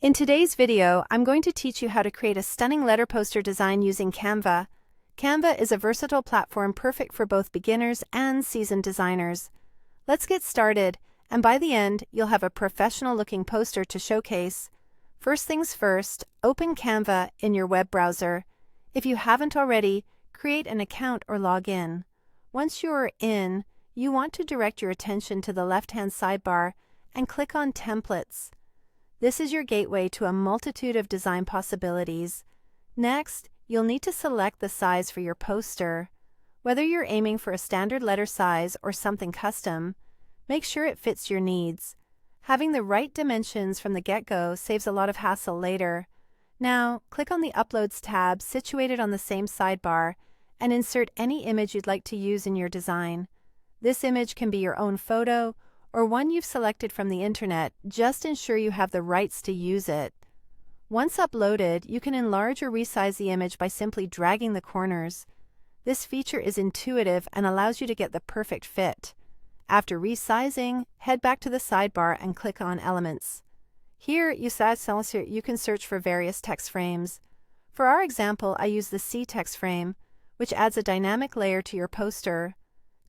In today's video, I'm going to teach you how to create a stunning letter poster design using Canva. Canva is a versatile platform perfect for both beginners and seasoned designers. Let's get started, and by the end, you'll have a professional-looking poster to showcase. First things first, open Canva in your web browser. If you haven't already, create an account or log in. Once you're in, you want to direct your attention to the left-hand sidebar and click on Templates. This is your gateway to a multitude of design possibilities. Next, you'll need to select the size for your poster. Whether you're aiming for a standard letter size or something custom, make sure it fits your needs. Having the right dimensions from the get-go saves a lot of hassle later. Now, click on the Uploads tab situated on the same sidebar and insert any image you'd like to use in your design. This image can be your own photo or one you've selected from the internet. Just ensure you have the rights to use it. Once uploaded, you can enlarge or resize the image by simply dragging the corners. This feature is intuitive and allows you to get the perfect fit. After resizing, head back to the sidebar and click on Elements. Here, you can search for various text frames. For our example, I use the C text frame, which adds a dynamic layer to your poster.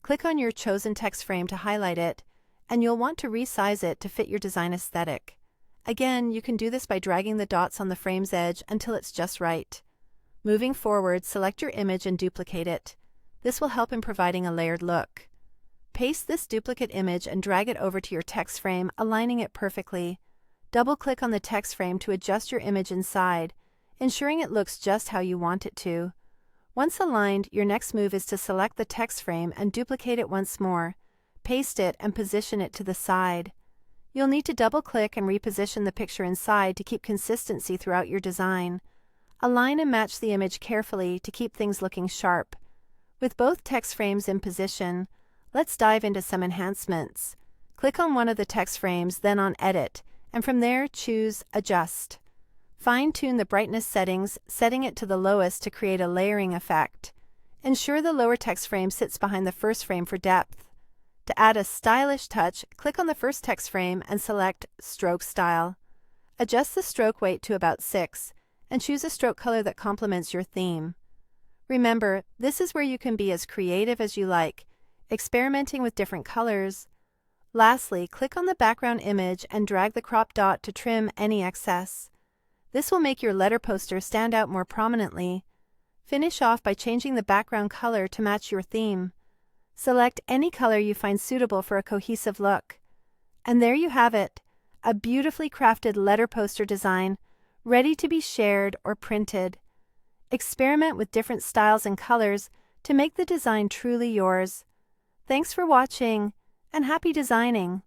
Click on your chosen text frame to highlight it, and you'll want to resize it to fit your design aesthetic. Again, you can do this by dragging the dots on the frame's edge until it's just right. Moving forward, select your image and duplicate it. This will help in providing a layered look. Paste this duplicate image and drag it over to your text frame, aligning it perfectly. Double-click on the text frame to adjust your image inside, ensuring it looks just how you want it to. Once aligned, your next move is to select the text frame and duplicate it once more. Paste it and position it to the side. You'll need to double-click and reposition the picture inside to keep consistency throughout your design. Align and match the image carefully to keep things looking sharp. With both text frames in position, let's dive into some enhancements. Click on one of the text frames, then on Edit, and from there choose Adjust. Fine-tune the brightness settings, setting it to the lowest to create a layering effect. Ensure the lower text frame sits behind the first frame for depth. To add a stylish touch, click on the first text frame and select Stroke Style. Adjust the stroke weight to about 6 and choose a stroke color that complements your theme. Remember, this is where you can be as creative as you like, experimenting with different colors. Lastly, click on the background image and drag the crop dot to trim any excess. This will make your letter poster stand out more prominently. Finish off by changing the background color to match your theme. Select any color you find suitable for a cohesive look. And there you have it, a beautifully crafted letter poster design, ready to be shared or printed. Experiment with different styles and colors to make the design truly yours. Thanks for watching, and happy designing!